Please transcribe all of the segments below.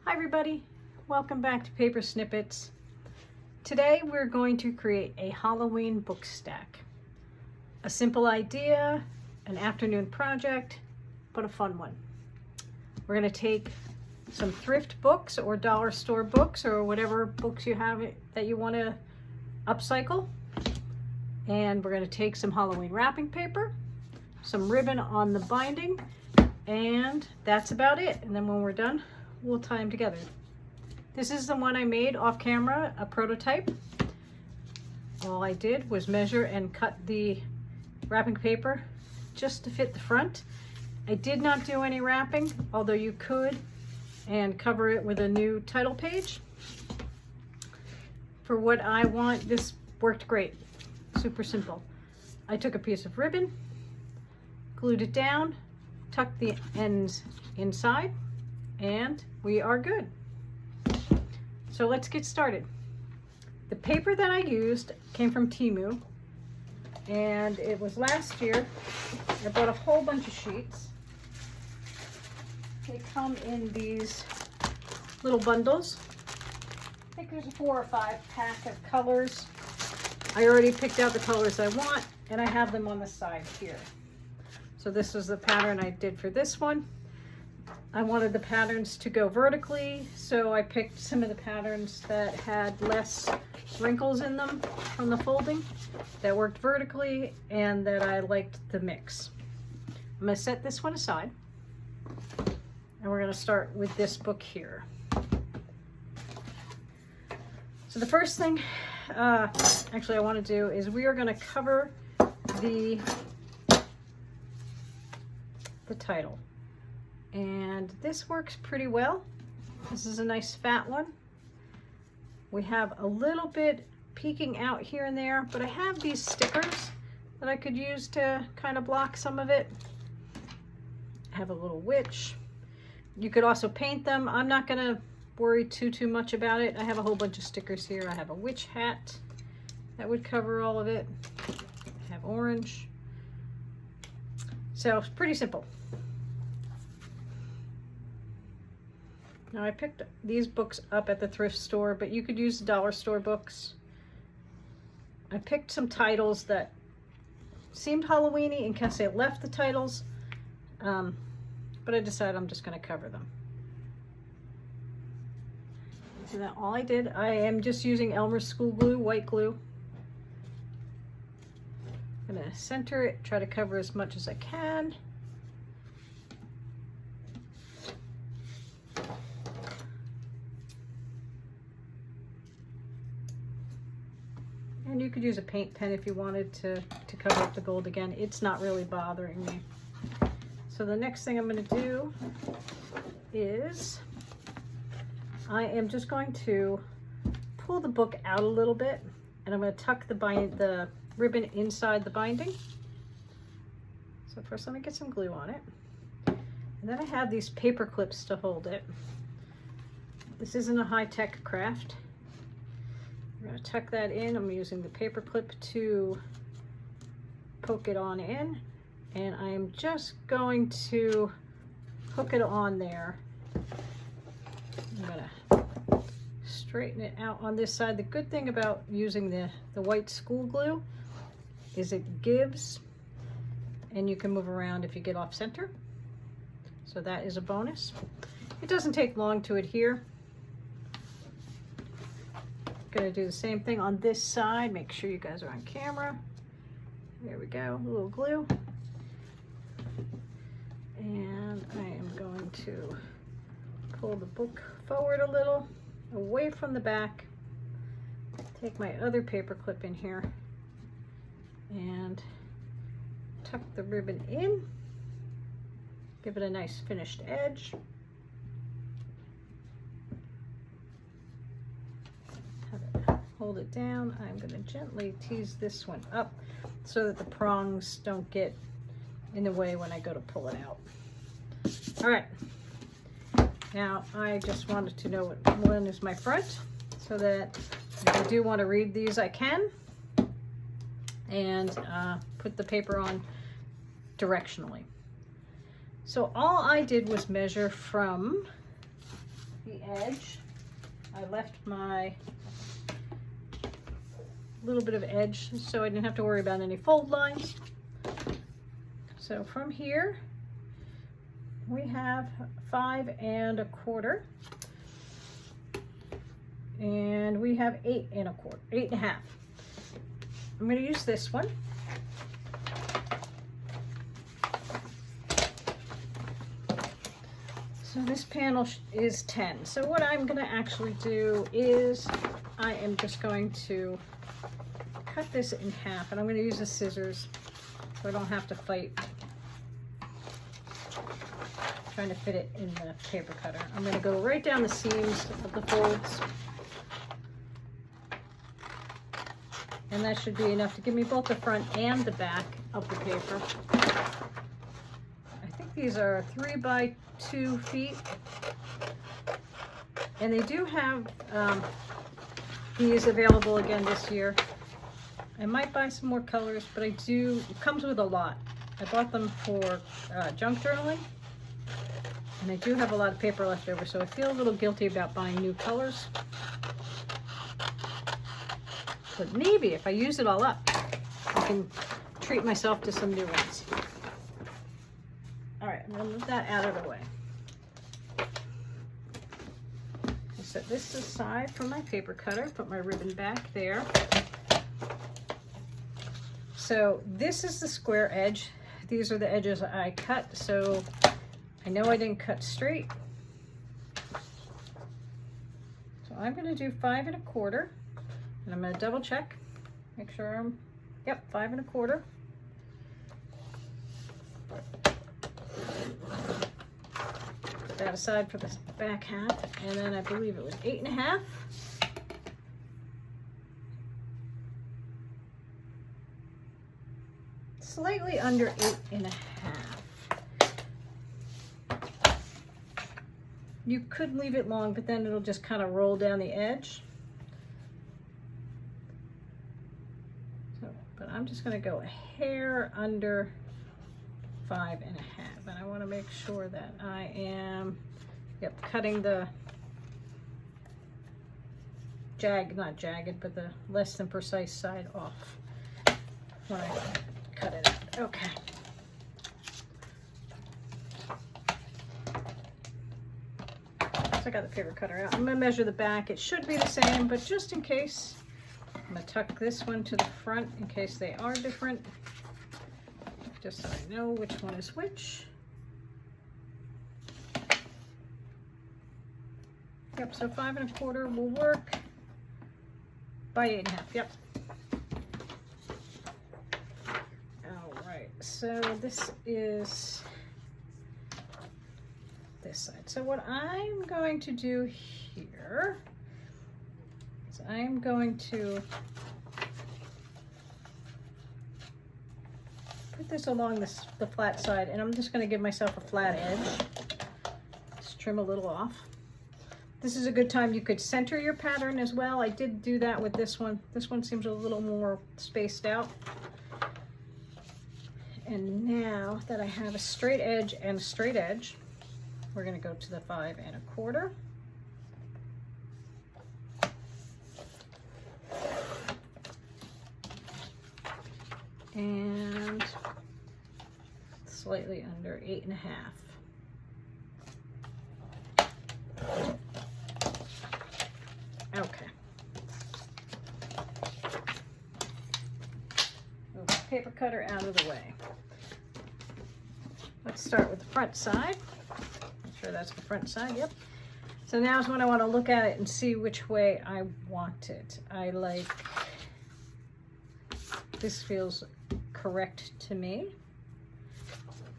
Hi everybody, welcome back to Paper Snippets. Today we're going to create a Halloween book stack. A simple idea, an afternoon project, but a fun one. We're going to take some thrift books or dollar store books or whatever books you have that you want to upcycle. And we're going to take some Halloween wrapping paper, some ribbon on the binding, and that's about it. And then when we're done, we'll tie them together. This is the one I made off camera, a prototype. All I did was measure and cut the wrapping paper just to fit the front. I did not do any wrapping, although you could, and cover it with a new title page. For what I want, this worked great. Super simple. I took a piece of ribbon, glued it down, tucked the ends inside, and we are good. So let's get started. The paper that I used came from Temu, and it was last year. I bought a whole bunch of sheets. They come in these little bundles. I think there's a 4 or 5 pack of colors. I already picked out the colors I want, and I have them on the side here. So this was the pattern I did for this one. I wanted the patterns to go vertically, so I picked some of the patterns that had less wrinkles in them from the folding, that worked vertically, and that I liked the mix. I'm going to set this one aside, and we're going to start with this book here. So the first thing actually I want to do is we are going to cover the title. And this works pretty well. This is a nice fat one. We have a little bit peeking out here and there, but I have these stickers that I could use to kind of block some of it. I have a little witch. You could also paint them. I'm not gonna worry too much about it. I have a whole bunch of stickers here. I have a witch hat that would cover all of it. I have orange. So it's pretty simple. Now I picked these books up at the thrift store, but you could use the dollar store books. I picked some titles that seemed Halloween-y in case I left the titles, but I decided I'm just going to cover them. So that's all I did. I am just using Elmer's school glue, white glue. I'm going to center it, try to cover as much as I can. And you could use a paint pen if you wanted to cover up the gold again. It's not really bothering me. So the next thing I'm going to do is I am just going to pull the book out a little bit, and I'm going to tuck the ribbon inside the binding. So first let me get some glue on it. And then I have these paper clips to hold it. This isn't a high-tech craft. I'm going to tuck that in. I'm using the paper clip to poke it on in, and I am just going to hook it on there. I'm going to straighten it out on this side. The good thing about using the white school glue is it gives, and you can move around if you get off center. So that is a bonus. It doesn't take long to adhere. Gonna do the same thing on this side. Make sure you guys are on camera. There we go, a little glue. And I am going to pull the book forward a little, away from the back. Take my other paper clip in here and tuck the ribbon in. Give it a nice finished edge. Hold it down. I'm going to gently tease this one up so that the prongs don't get in the way when I go to pull it out. All right. Now I just wanted to know what one is my front so that if I do want to read these, I can, and put the paper on directionally. So all I did was measure from the edge. I left my little bit of edge so I didn't have to worry about any fold lines. So from here we have 5 1/4, and we have 8 1/4, 8 1/2. I'm going to use this one. So this panel is 10. So what I'm going to actually do is I am just going to cut this in half, and I'm going to use the scissors so I don't have to fight trying to fit it in the paper cutter. I'm going to go right down the seams of the folds, and that should be enough to give me both the front and the back of the paper. I think these are 3 by 2 feet, and they do have these available again this year. I might buy some more colors, but it comes with a lot. I bought them for junk journaling, and I do have a lot of paper left over, so I feel a little guilty about buying new colors. But maybe if I use it all up, I can treat myself to some new ones. All right, I'm gonna move that out of the way. I'll set this aside from my paper cutter, put my ribbon back there. So this is the square edge. These are the edges I cut, so I know I didn't cut straight. So I'm gonna do 5 1/4, and I'm gonna double check, make sure I'm, yep, 5 1/4. Put that aside for the back half, and then I believe it was 8 1/2. Slightly under 8 1/2. You could leave it long, but then it'll just kind of roll down the edge. So, but I'm just going to go a hair under 5 1/2, and I want to make sure that I am, yep, cutting the not jagged, but the less than precise side off when I cut it out. Okay. So I got the paper cutter out. I'm going to measure the back. It should be the same, but just in case, I'm going to tuck this one to the front in case they are different, just so I know which one is which. Yep, so 5 1/4 will work by 8 1/2. Yep. All right, so this is this side. So what I'm going to do here is I'm going to put this along the flat side, and I'm just going to give myself a flat edge. Just trim a little off. This is a good time you could center your pattern as well. I did do that with this one. This one seems a little more spaced out. And now that I have a straight edge and a straight edge, we're going to go to the 5 1/4. And slightly under 8 1/2. Okay. Move the paper cutter out of the way. Let's start with the front side. Make sure that's the front side, yep. So now is when I want to look at it and see which way I want it. I like, this feels correct to me.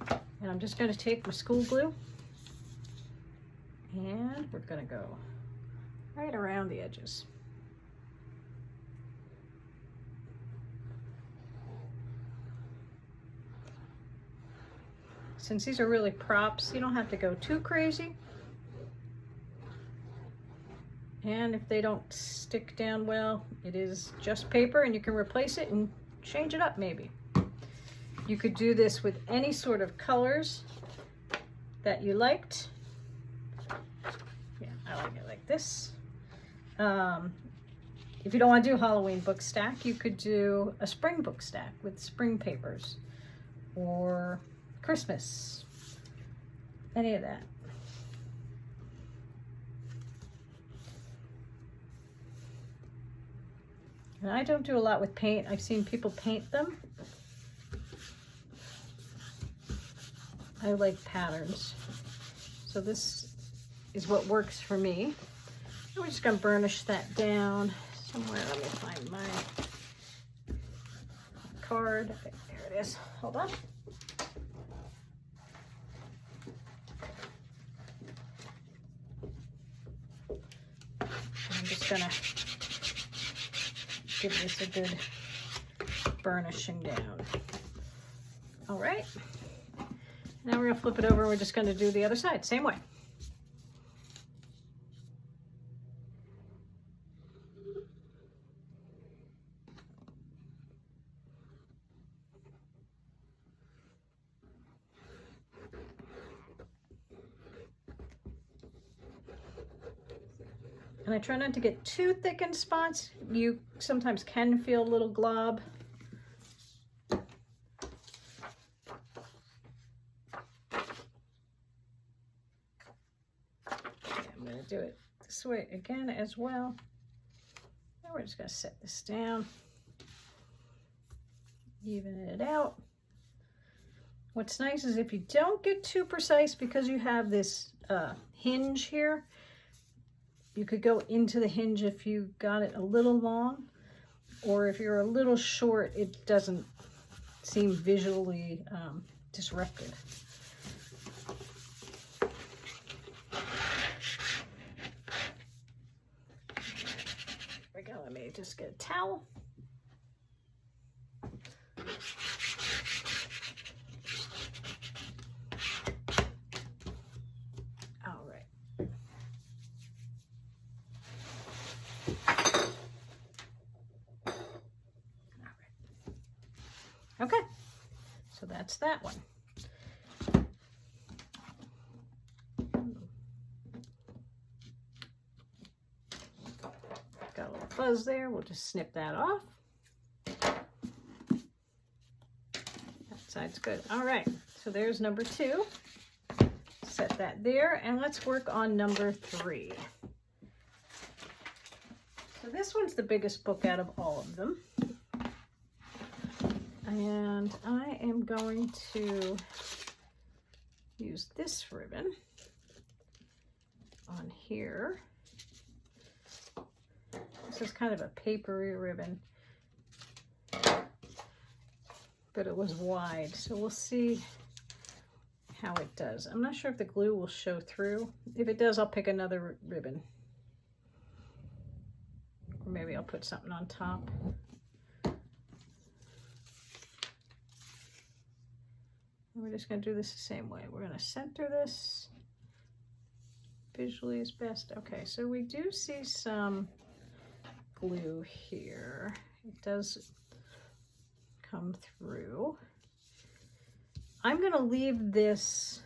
And I'm just going to take my school glue and we're going to go right around the edges. Since these are really props, you don't have to go too crazy. And if they don't stick down well, it is just paper and you can replace it and change it up maybe. You could do this with any sort of colors. that you liked. Yeah, I like it like this. If you don't want to do Halloween book stack, you could do a spring book stack with spring papers or Christmas, any of that. And I don't do a lot with paint. I've seen people paint them. I like patterns. So this is what works for me. And we're just gonna burnish that down somewhere. Let me find my card. Okay, there it is. Hold on. I'm just gonna give this a good burnishing down. All right. Now we're gonna flip it over and we're just gonna do the other side, same way. And I try not to get too thick in spots. You sometimes can feel a little glob. I'm going to do it this way again as well. Now we're just going to set this down, even it out. What's nice is if you don't get too precise, because you have this hinge here, you could go into the hinge if you got it a little long, or if you're a little short, it doesn't seem visually disruptive. There we go. Let me just get a towel. Okay, so that's that one. Got a little fuzz there, we'll just snip that off. That side's good. All right, so there's number 2. Set that there, and let's work on number 3. So this one's the biggest book out of all of them. And I am going to use this ribbon on here. This is kind of a papery ribbon, but it was wide, so we'll see how it does. I'm not sure if the glue will show through. If it does, I'll pick another ribbon. Or maybe I'll put something on top. We're just going to do this the same way. We're going to center this visually as best. Okay, so we do see some glue here. It does come through. I'm going to leave this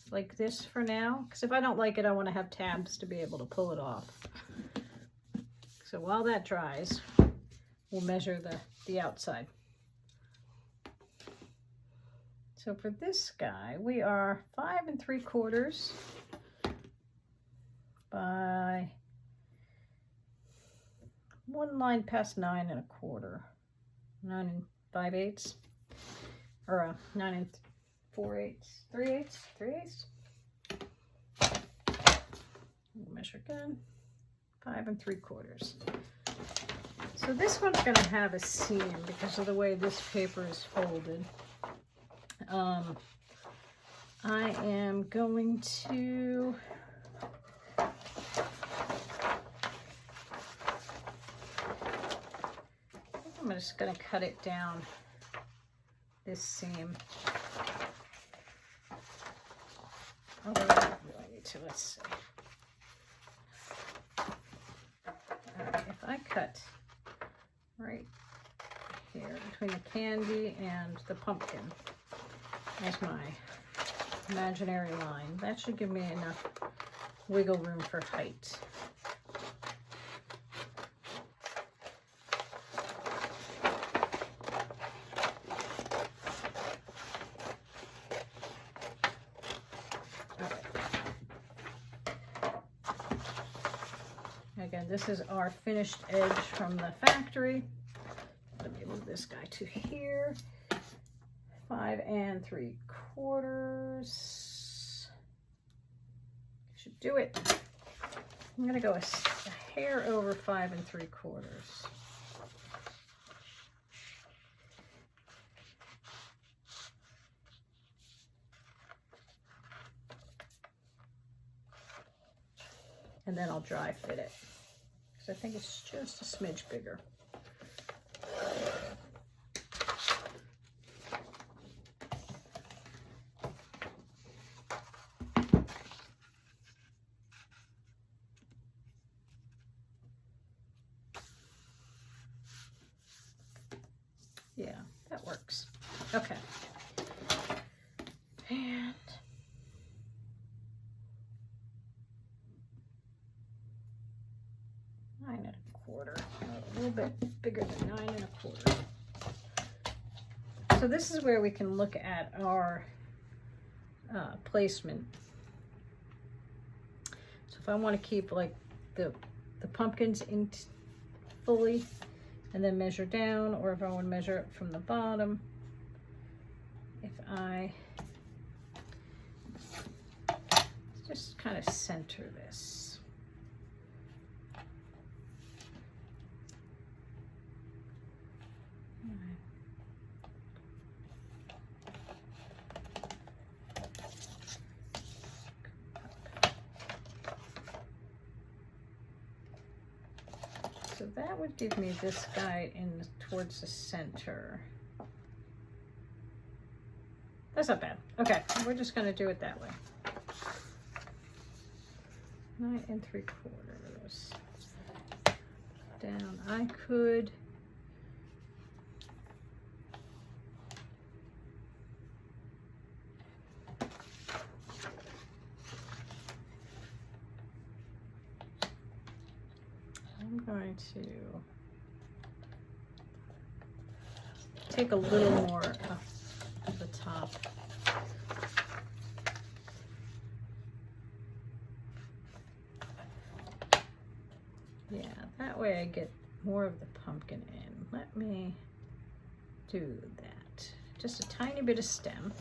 like this for now, because if I don't like it, I want to have tabs to be able to pull it off. So while that dries, we'll measure the outside. So for this guy, we are 5 3/4 by 1 line past 9 1/4, 9 5/8, or 9 4/8, 3/8. We'll measure again, 5 3/4. So this one's going to have a seam because of the way this paper is folded. I am going to I'm just going to cut it down this seam. Although I don't really need to, let's see. All right, if I cut right here between the candy and the pumpkin as my imaginary line. That should give me enough wiggle room for height. Again, this is our finished edge from the factory. Let me move this guy to here. 5 3/4. Should do it. I'm gonna go a hair over 5 3/4. And then I'll dry fit it, because I think it's just a smidge bigger. Yeah, that works. Okay. And a little bit bigger than 9 1/4. So this is where we can look at our placement. So if I want to keep like the pumpkins in fully and then measure down, or if I want to measure it from the bottom, if I just kind of center this. So that would give me this guy in towards the center. That's not bad. Okay, we're just going to do it that way. 9 3/4. Down. I could I'm going to take a little more of the top. Yeah, that way I get more of the pumpkin in. Let me do that. Just a tiny bit of stem.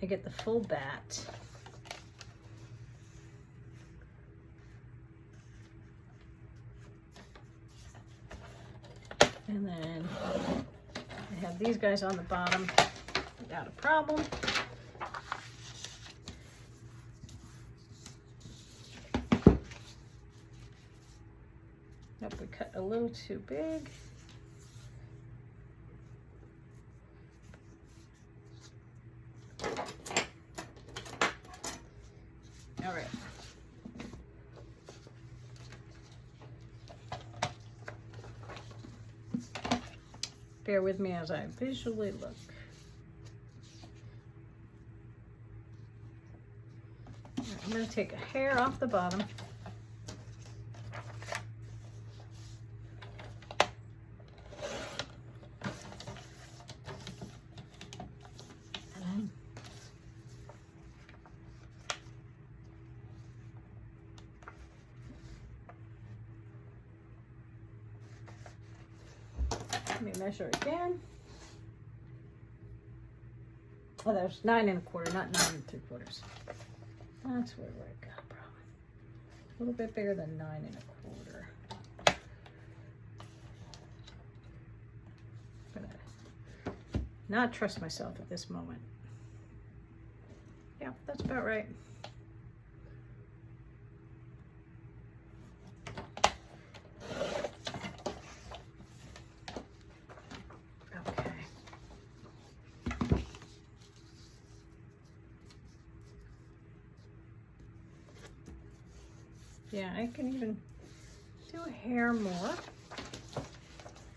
I get the full bat. And then I have these guys on the bottom without a problem. Nope, we cut a little too big. All right. Bear with me as I visually look. All right, I'm going to take a hair off the bottom. Let me measure again. Oh, there's 9 1/4, not 9 3/4. That's where I got a problem. A little bit bigger than 9 1/4. I'm gonna not trust myself at this moment. Yeah, that's about right. Yeah, I can even do a hair more.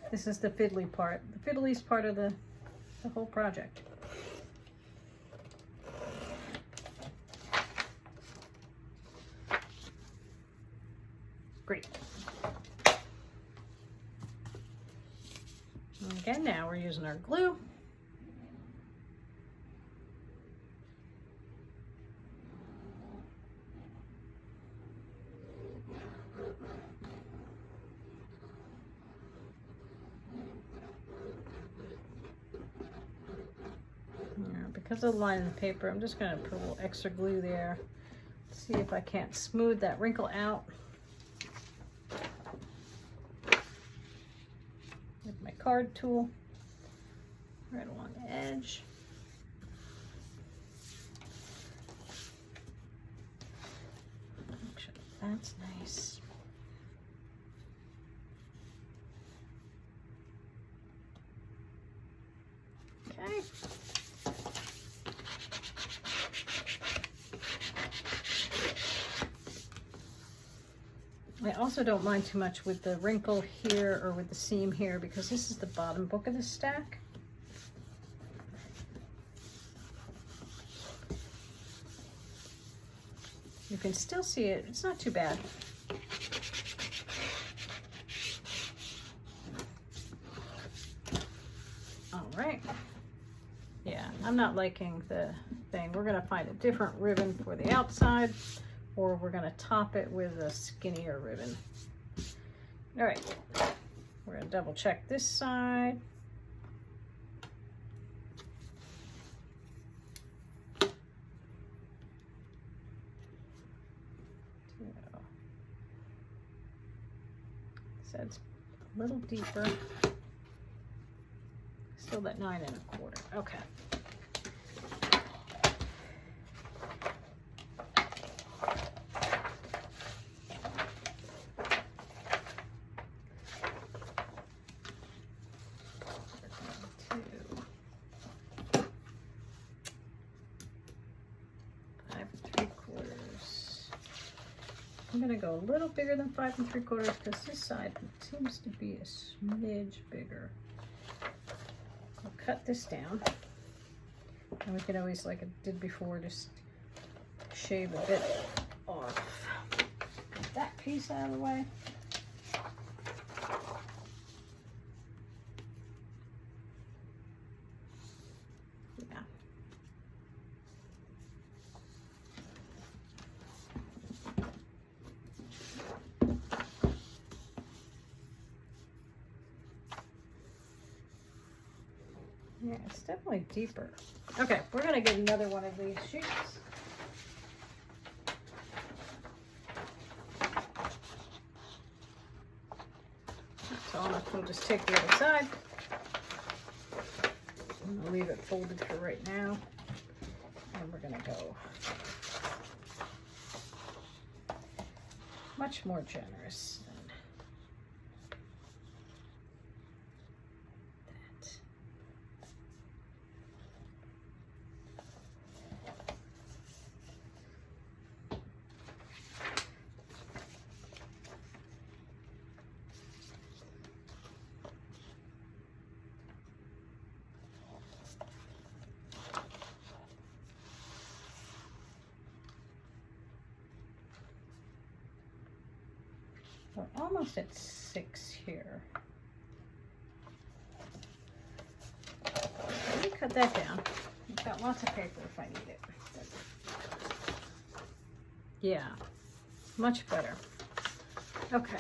This is the fiddly part, the fiddliest part of the whole project. Great. Again, now we're using our glue. Because of the line in the paper, I'm just going to put a little extra glue there. See if I can't smooth that wrinkle out with my card tool right along the edge. Make sure that's nice. Okay. I also don't mind too much with the wrinkle here or with the seam here because this is the bottom book of the stack. You can still see it. It's not too bad. All right. Yeah, I'm not liking the thing. We're going to find a different ribbon for the outside, or we're going to top it with a skinnier ribbon. All right, we're going to double check this side. So it's a little deeper. Still that 9 1/4. Okay. I'm going to go a little bigger than 5 3/4 because this side seems to be a smidge bigger. I'll cut this down, and we can always, like I did before, just shave a bit off. Get that piece out of the way. Yeah, it's definitely deeper. Okay, we're going to get another one of these sheets. So we'll just take the other side. I'm going to leave it folded for right now. And we're going to go much more generous than that. We're almost at 6 here. Let me cut that down. I've got lots of paper if I need it. Yeah, much better. Okay.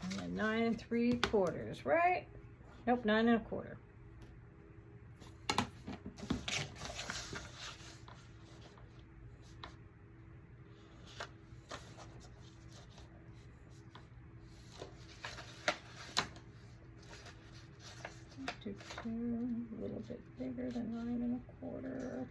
And then 9 3/4, right? Nope, 9 1/4. A little bit bigger than 9 1/4.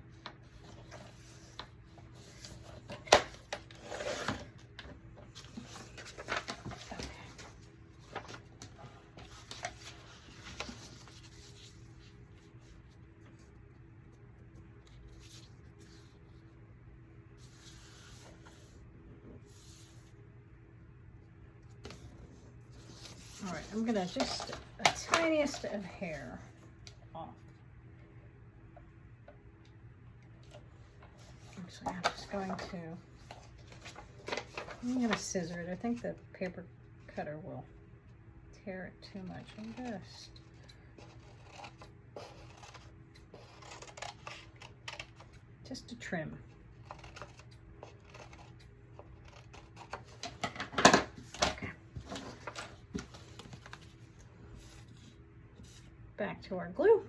All right, I'm gonna just a tiniest of hair off. Actually, I'm going to scissor it. I think the paper cutter will tear it too much. I'm just a trim. Okay. Back to our glue.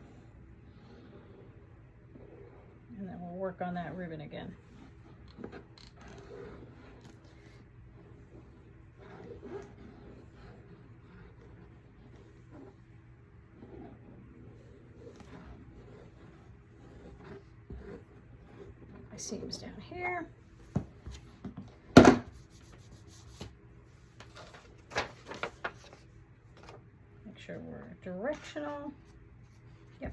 And then we'll work on that ribbon again. My seams down here. Make sure we're directional. Yep.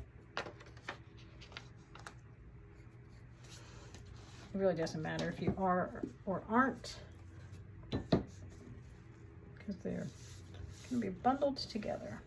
It really doesn't matter if you are or aren't, because they're going to be bundled together.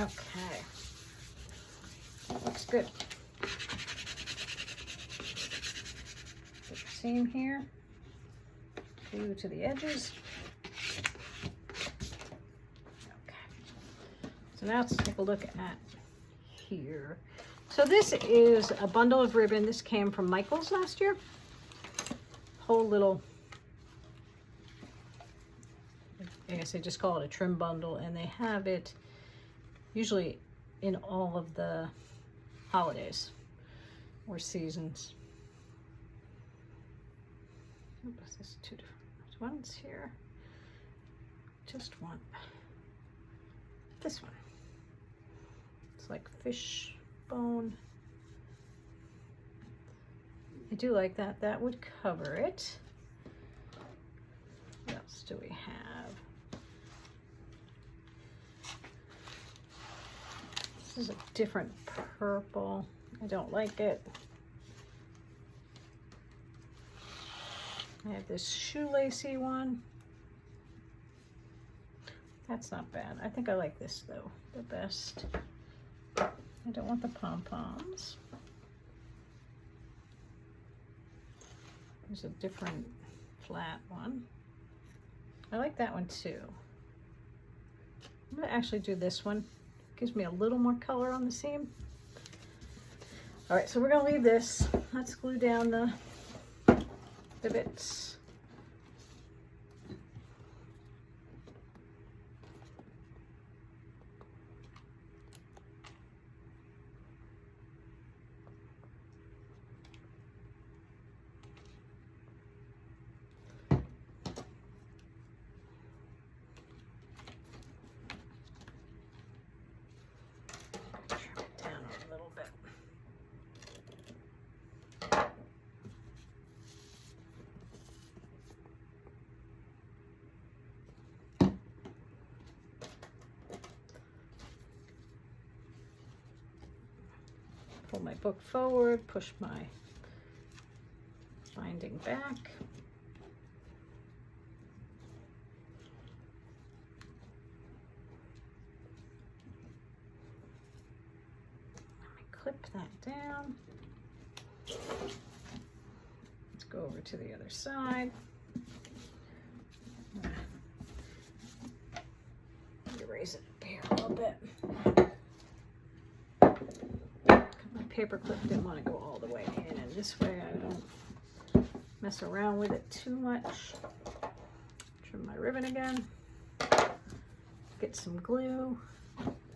Okay, looks good. Put the seam here, glue to the edges. Okay, so now let's take a look at here. So this is a bundle of ribbon. This came from Michael's last year. Whole little, I guess they just call it a trim bundle, and they have it usually in all of the holidays or seasons. Oops, there's two different ones here. Just one. This one. It's like fish bone. I do like that. That would cover it. What else do we have? This is a different purple. I don't like it. I have this shoelacy one. That's not bad. I think I like this though the best. I don't want the pom-poms. There's a different flat one. I like that one too. I'm gonna actually do this one. Gives me a little more color on the seam. All right, so we're gonna leave this. Let's glue down the bits. Pull my book forward, push my binding back. Let me clip that down. Let's go over to the other side. Erase it up here a little bit. Paper clip didn't want to go all the way in, and this way I don't mess around with it too much. Trim my ribbon again. Get some glue.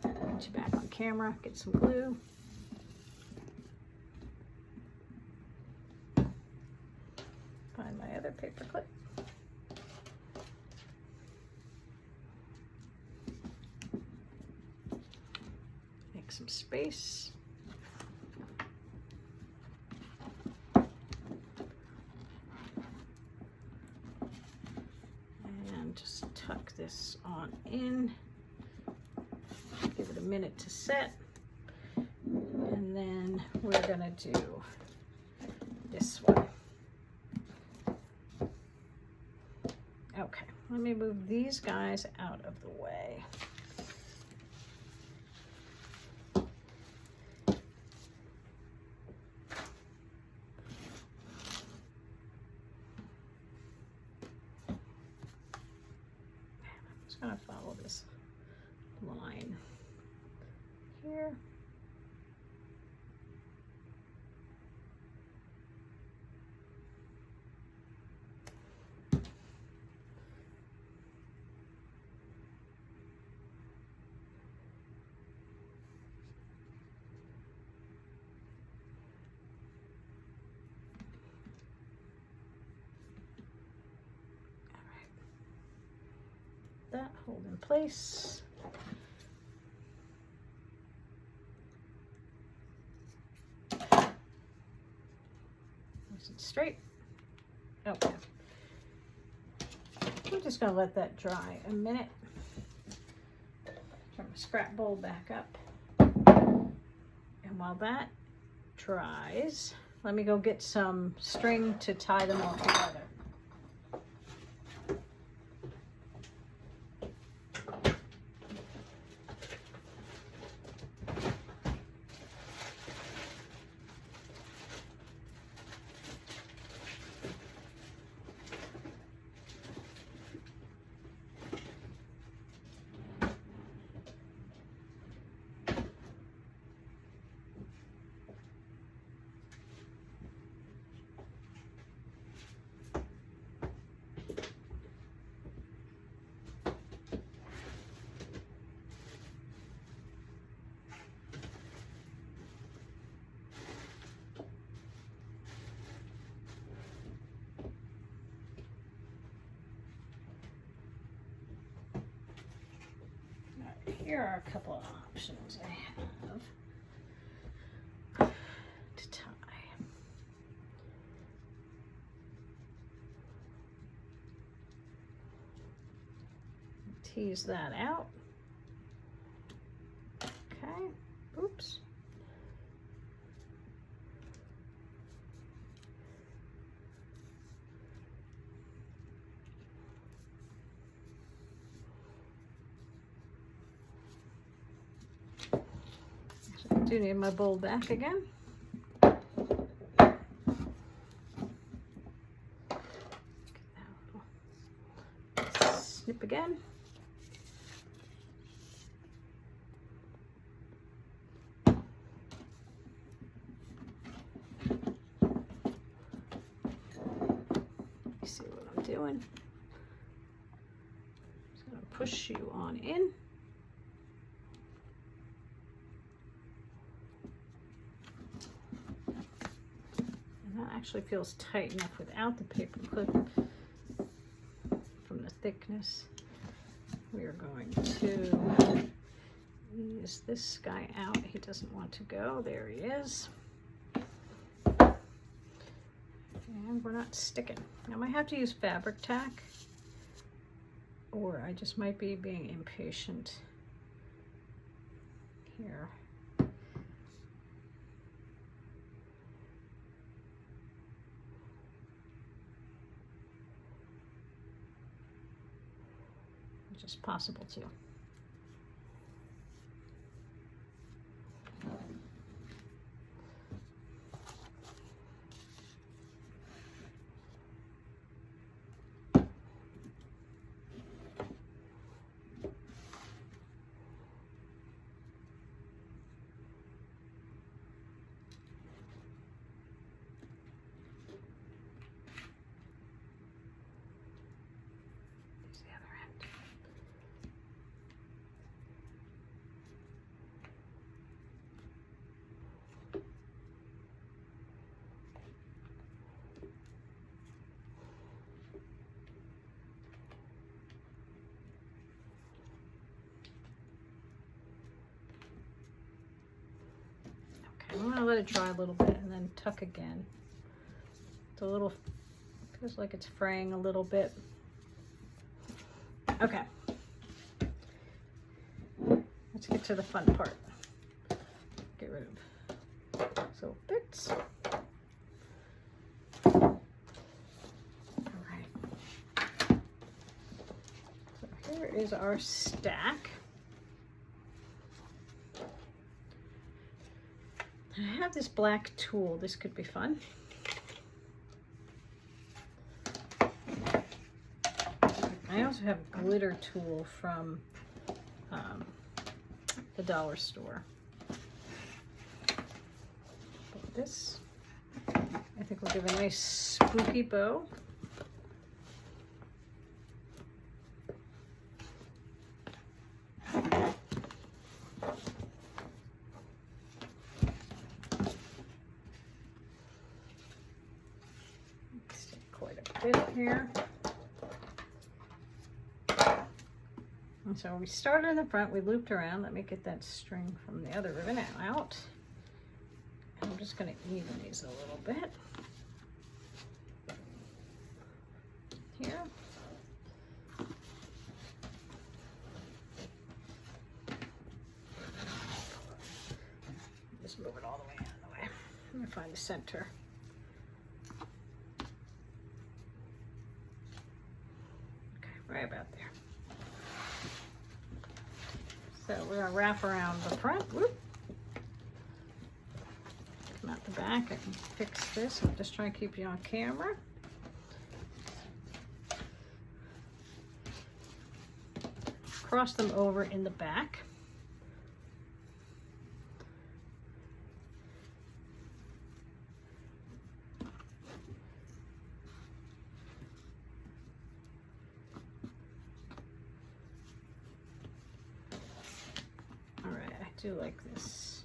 Get you back on camera. Get some glue. Find my other paper clip. Make some space. just tuck this on in. Give it a minute to set. And then we're gonna do this one. Okay, let me move these guys out of the way. I'm just gonna follow this line here. That hold in place. Nice and straight. Okay. We're just gonna let that dry a minute. Turn my scrap bowl back up. And while that dries, let me go get some string to tie them all together. Here are a couple of options I have to tie. Tease that out. Okay, oops. I do need my bowl back again. Snip again. You see what I'm doing? Just gonna push you on in. Actually feels tight enough without the paper clip from the thickness. We are going to ease this guy out. He doesn't want to go. There he is. And we're not sticking. I might have to use fabric tack, or I just might be being impatient here. Which is possible too. I'm gonna let it dry a little bit and then tuck again. It's a little, feels like it's fraying a little bit. Okay. Let's get to the fun part. Get rid of so bits. All right. So here is our stack. I have this black tool. This could be fun. I also have a glitter tool from the dollar store. But this, I think, will give a nice spooky bow. Quite a bit here. And so we started in the front, we looped around. Let me get that string from the other ribbon out. And I'm just going to even these a little bit. Here. Just move it all the way out of the way. Let me find the center. Okay, right about there. So we're going to wrap around the front. Whoop. Come out the back. I can fix this. I'm just trying to keep you on camera. Cross them over in the back. Do like this.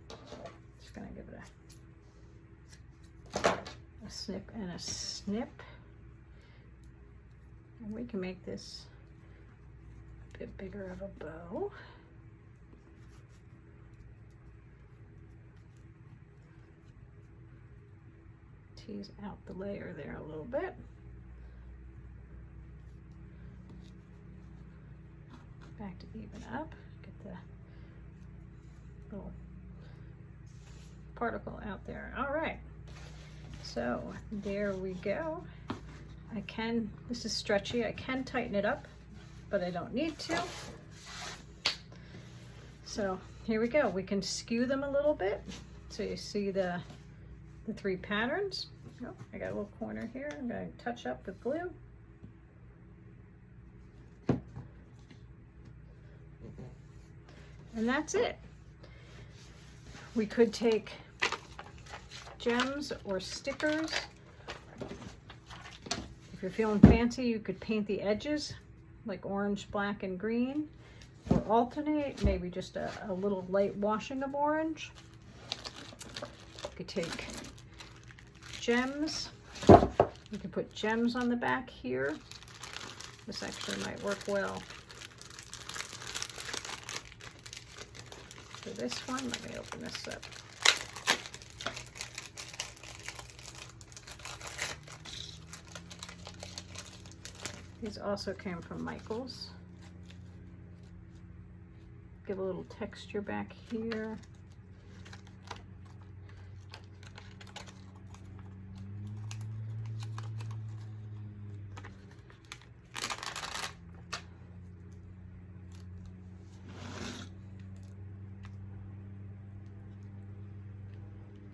Just gonna give it a snip and a snip, and we can make this a bit bigger of a bow. Tease out the layer there a little bit. Back to even up, get the little particle out there. All right, so there we go. This is stretchy, I can tighten it up, but I don't need to. So here we go. We can skew them a little bit. So you see the three patterns. Oh, I got a little corner here. I'm going to touch up with glue. And that's it. We could take gems or stickers. If you're feeling fancy, you could paint the edges like orange, black, and green, or alternate, maybe just a little light washing of orange. You could take gems. You could put gems on the back here. This actually might work well. For this one, let me open this up. These also came from Michael's. Give a little texture back here.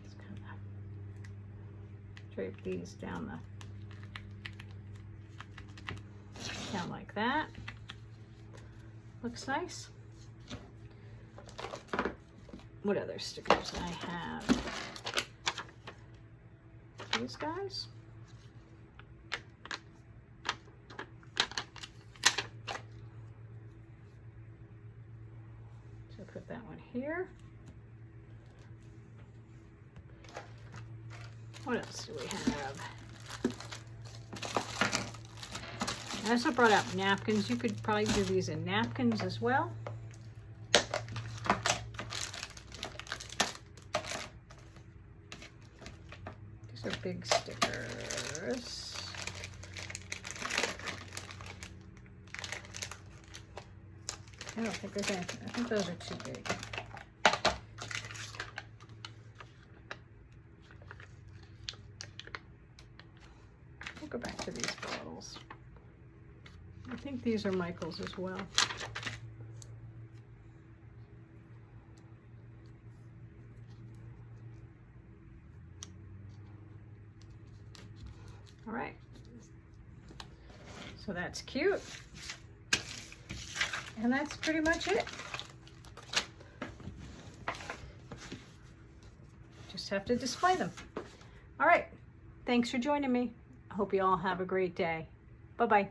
Just kind of drape these down like that. Looks nice. What other stickers I have? These guys. So put that one here. What else do we have? I also brought out napkins. You could probably do these in napkins as well. These are big stickers. I don't think there's anything. I think those are too big. We'll go back to these bottles. I think these are Michael's as well. All right. So that's cute. And that's pretty much it. Just have to display them. All right. Thanks for joining me. I hope you all have a great day. Bye-bye.